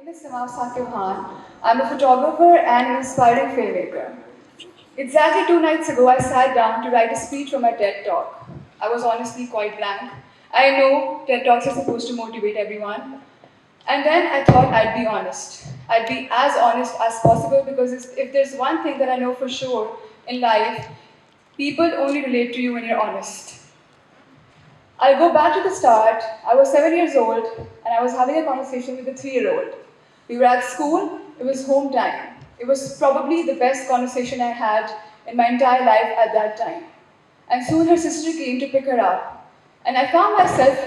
name is Saqib. I'm a photographer and an aspiring filmmaker. Exactly 2 nights ago, I sat down to write a speech for my TED Talk. I was honestly quite blank. I know TED Talks are supposed to motivate everyone. And then I thought I'd be honest. I'd be as honest as possible because if there's one thing that I know for sure in life, people only relate to you when you're honest. I'll go back to the start. I was 7 years old and I was having a conversation with a 3-year-old. We were at school, it was home time. It was probably the best conversation I had in my entire life at that time. And soon her sister came to pick her up. And I found myself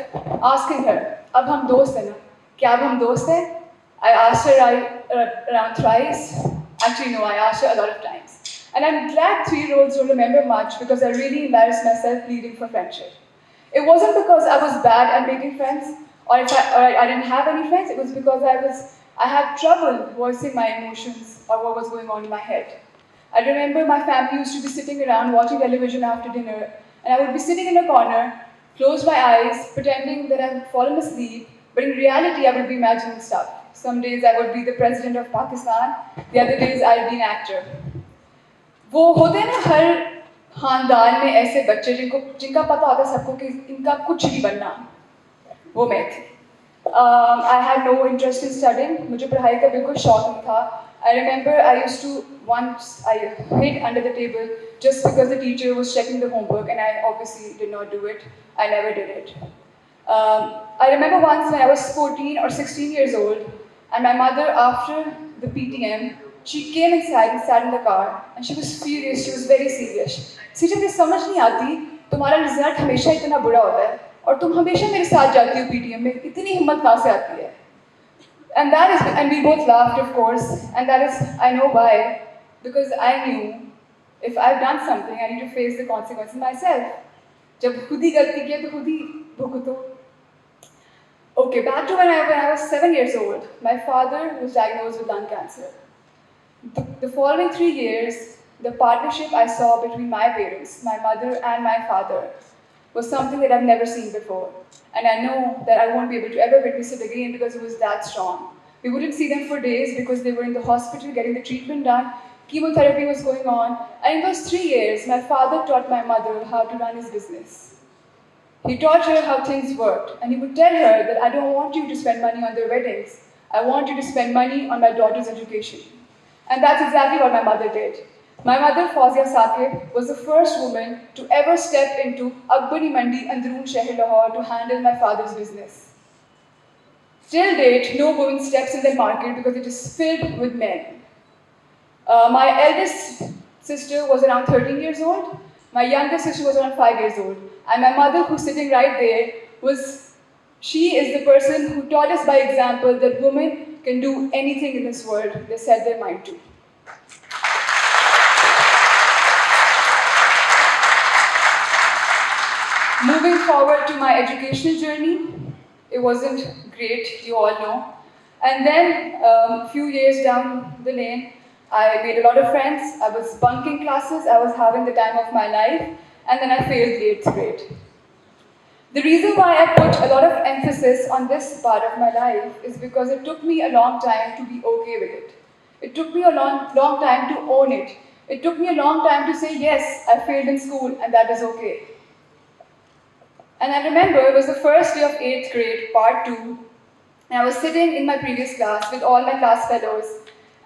asking her, Ab hum dost hai na? Kya ab hum dost hai? I asked her around thrice. Actually, no, I asked her a lot of times. And I'm glad 3-year-olds don't remember much because I really embarrassed myself pleading for friendship. It wasn't because I was bad at making friends or I didn't have any friends. It was because I had trouble voicing my emotions or what was going on in my head. I remember my family used to be sitting around watching television after dinner, and I would be sitting in a corner, close my eyes, pretending that I've fallen asleep, but in reality I would be imagining stuff. Some days I would be the president of Pakistan, the other days I'd be an actor. वो होते हैं ना हर खानदान में ऐसे बच्चे जिनका पता होता है सबको कि इनका कुछ भी बनना वो मैं थी I had no interest in studying. मुझे पढ़ाई का बिल्कुल शौक नहीं था. I remember I used to once I hid under the table just because the teacher was checking the homework and I obviously did not do it. I never did it. I remember once when I was 14 or 16 years old and my mother after the PTM she came inside and sat in the car and she was furious, she was very serious. Season मुझे समझ नहीं आती तुम्हारा result हमेशा इतना बुरा होता है और तुम हमेशा मेरे साथ जाती हो पीटीएम में इतनी हिम्मत कहाँ से आती है and we both laughed of course and that is I know why because I knew if I've done something I need to face the consequences myself जब खुद ही गलती किया तो खुद ही भुगतो. Okay, back to when I was 7 years old. My father was diagnosed with lung cancer. The following 3 years, the partnership I saw between my parents, my mother and my father, was something that I've never seen before. And I know that I won't be able to ever witness it again because it was that strong. We wouldn't see them for days because they were in the hospital getting the treatment done. Chemotherapy was going on. And in those 3 years, my father taught my mother how to run his business. He taught her how things worked. And he would tell her that I don't want you to spend money on their weddings. I want you to spend money on my daughter's education. And that's exactly what my mother did. My mother, Saqib, was the first woman to ever step into Akbari Mandi Androon Sheher Lahore to handle my father's business. Till date, no woman steps in that market because it is filled with men. My eldest sister was around 13 years old. My youngest sister was around 5 years old. And my mother, who's sitting right there, she is the person who taught us by example that women can do anything in this world they set their mind to. Moving forward to my educational journey, it wasn't great, you all know. And then a few years down the lane, I made a lot of friends, I was bunking classes, I was having the time of my life, and then I failed the 8th grade. The reason why I put a lot of emphasis on this part of my life is because it took me a long time to be okay with it. It took me a long time to own it. It took me a long time to say, yes, I failed in school and that is okay. And I remember it was the first day of 8th grade, part 2, and I was sitting in my previous class with all my class fellows,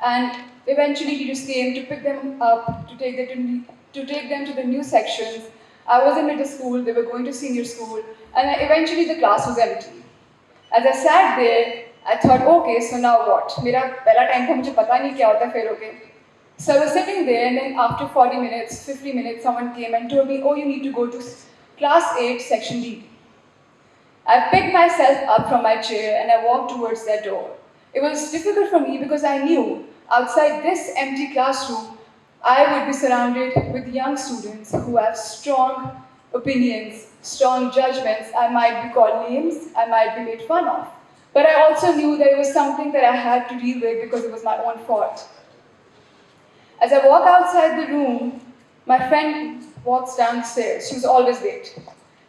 and eventually teachers came to pick them up, to take them to the new sections. I was in middle school, they were going to senior school, and eventually the class was empty. As I sat there, I thought, okay, so now what? मेरा पहला time था मुझे पता नहीं क्या होता है फिर okay. So I was sitting there, and then after 40 minutes, 50 minutes, someone came and told me, oh, you need to go to class 8, section D. I picked myself up from my chair and I walked towards that door. It was difficult for me because I knew outside this empty classroom, I would be surrounded with young students who have strong opinions, strong judgments. I might be called names, I might be made fun of. But I also knew that it was something that I had to deal with because it was my own fault. As I walk outside the room, my friend walks downstairs. She was always late.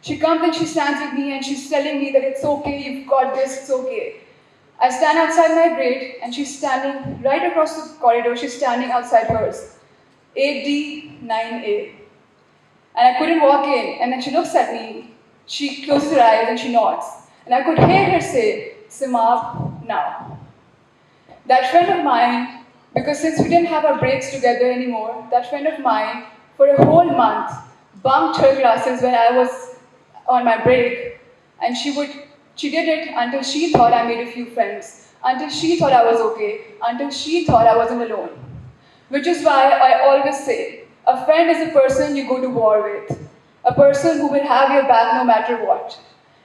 She comes and she stands with me and she's telling me that it's okay, you've got this, it's okay. I stand outside my grade, and she's standing right across the corridor. She's standing outside hers, 8D, 9A. And I couldn't walk in, and then she looks at me, she closes her eyes, and she nods. And I could hear her say, Seemab, now. That friend of mine, because since we didn't have our breaks together anymore, that friend of mine, for a whole month, bunked her classes when I was on my break, and she did it until she thought I made a few friends, until she thought I was okay, until she thought I wasn't alone. Which is why I always say, a friend is a person you go to war with, a person who will have your back no matter what.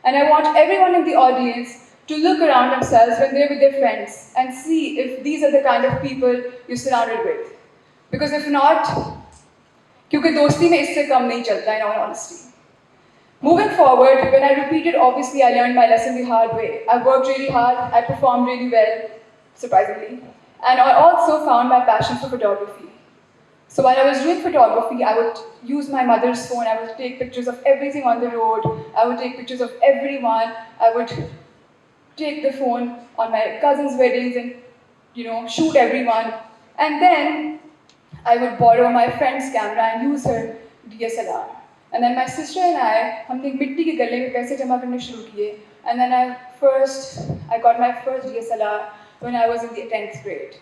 And I want everyone in the audience to look around themselves when they're with their friends and see if these are the kind of people you're surrounded with. Because if not, क्योंकि दोस्ती में इससे कम नहीं चलता, in all honesty. Moving forward, when I repeated, obviously I learned my lesson the hard way. I worked really hard, I performed really well, surprisingly, and I also found my passion for photography. So while I was doing photography, I would use my mother's phone, I would take pictures of everything on the road, I would take pictures of everyone, I would take the phone on my cousin's weddings and, shoot everyone. And then I would borrow my friend's camera and use her DSLR. And then my sister and I, हमने एक मिट्टी के गले में पैसे जमा करने शुरू किए. And then I got my first DSLR when I was in the 10th grade.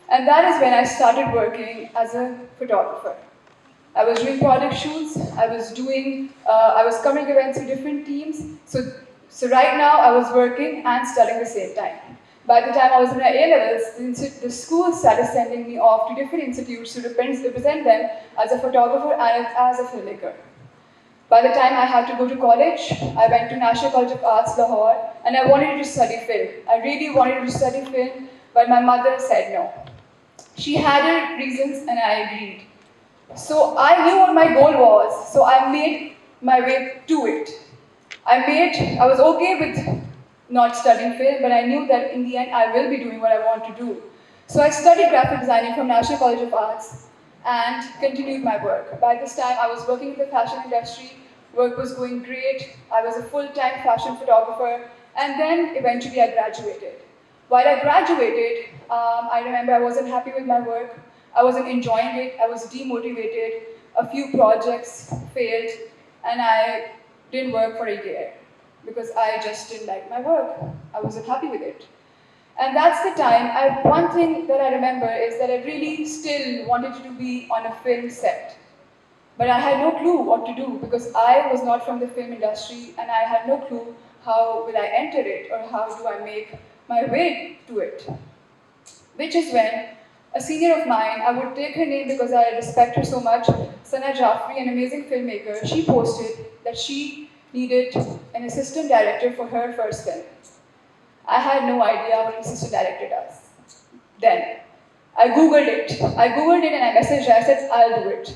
And that is when I started working as a photographer. I was doing product shoots, I was covering events with different teams. So right now I was working and studying at the same time. By the time I was in my A-levels, the school started sending me off to different institutes to represent them as a photographer and as a filmmaker. By the time I had to go to college, I went to National College of Arts, Lahore, and I wanted to study film. I really wanted to study film, but my mother said no. She had her reasons and I agreed. So I knew what my goal was, so I made my way to it. I was okay with not studying film, but I knew that in the end I will be doing what I want to do. So I studied graphic designing from National College of Arts and continued my work. By this time I was working in the fashion industry, work was going great, I was a full-time fashion photographer, and then eventually I graduated. While I graduated, I remember I wasn't happy with my work, I wasn't enjoying it, I was demotivated, a few projects failed, and I didn't work for a year because I just didn't like my work. I wasn't happy with it. And that's the time, one thing that I remember is that I really still wanted to be on a film set. But I had no clue what to do because I was not from the film industry and I had no clue how will I enter it or how do I make my way to it. Which is when a senior of mine, I would take her name because I respect her so much, Sana Jaffrey, an amazing filmmaker, she posted that she needed an assistant director for her first film. I had no idea what an assistant director does. Then, I googled it and I messaged her, I said, I'll do it.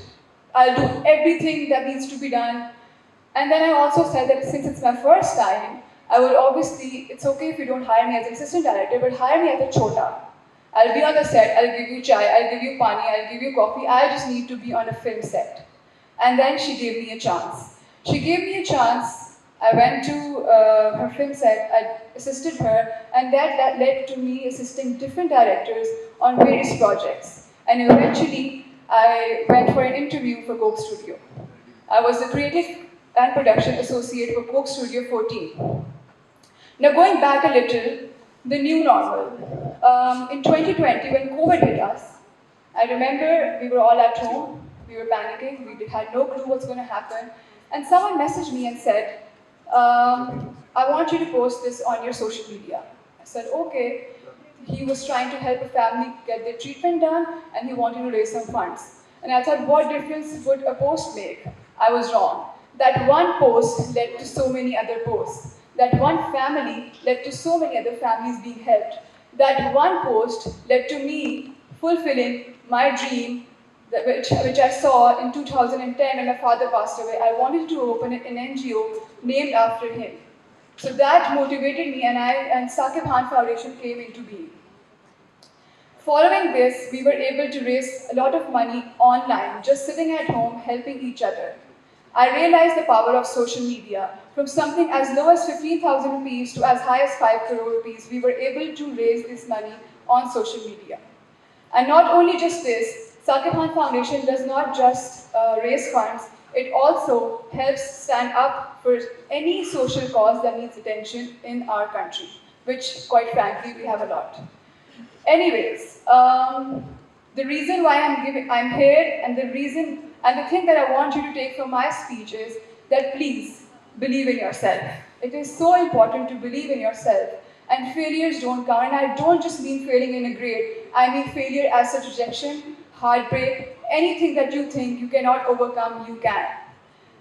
I'll do everything that needs to be done. And then I also said that since it's my first time, I will obviously, it's okay if you don't hire me as an assistant director, but hire me as a chota. I'll be on the set, I'll give you chai, I'll give you pani, I'll give you coffee, I just need to be on a film set. And then she gave me a chance. She gave me a chance, I went to her film set, I assisted her, and that led to me assisting different directors on various projects. And eventually, I went for an interview for Coke Studio. I was the creative and production associate for Coke Studio 14. Now going back a little, the new normal. In 2020, when COVID hit us, I remember we were all at home, we were panicking, we had no clue what's going to happen, and someone messaged me and said, I want you to post this on your social media. I said, okay. He was trying to help a family get their treatment done, and he wanted to raise some funds. And I thought, what difference would a post make? I was wrong. That one post led to so many other posts. That one family led to so many other families being helped. That one post led to me fulfilling my dream, which I saw in 2010 when my father passed away. I wanted to open an NGO named after him. So that motivated me, and Saqib Foundation came into being. Following this, we were able to raise a lot of money online, just sitting at home, helping each other. I realized the power of social media. From something as low as 15,000 rupees to as high as 5 crore rupees, we were able to raise this money on social media. And not only just this, Saqib Foundation does not just raise funds, it also helps stand up for any social cause that needs attention in our country, which, quite frankly, we have a lot. Anyways, the reason why I'm here, and the thing that I want you to take from my speech is that please believe in yourself. It is so important to believe in yourself, and failures don't count. And I don't just mean failing in a grade. I mean failure as such rejection, heartbreak, anything that you think you cannot overcome, you can.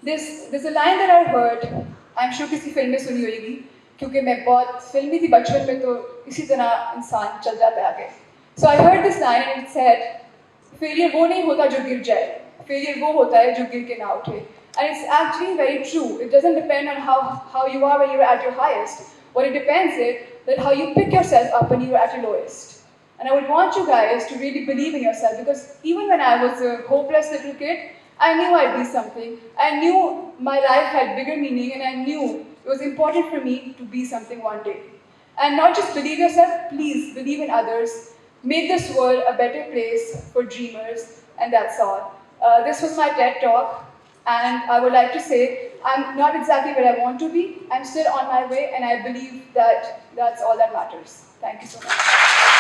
There's a line that I heard. I'm sure किसी film में सुनी होगी, क्योंकि मैं बहुत फिल्मी थी बचपन में, तो इसी तरह इंसान चल जाता है आगे. So I heard this line and it said, failure वो नहीं होता जो गिर जाए, failure वो होता है जो गिर के ना उठे. And it's actually very true. It doesn't depend on how you are when you're at your highest. What it depends is that how you pick yourself up when you're at your lowest. And I would want you guys to really believe in yourself, because even when I was a hopeless little kid, I knew I'd be something. I knew my life had bigger meaning, and I knew it was important for me to be something one day. And not just believe yourself, please believe in others. Make this world a better place for dreamers, and that's all. This was my TED talk, and I would like to say I'm not exactly where I want to be. I'm still on my way, and I believe that that's all that matters. Thank you so much.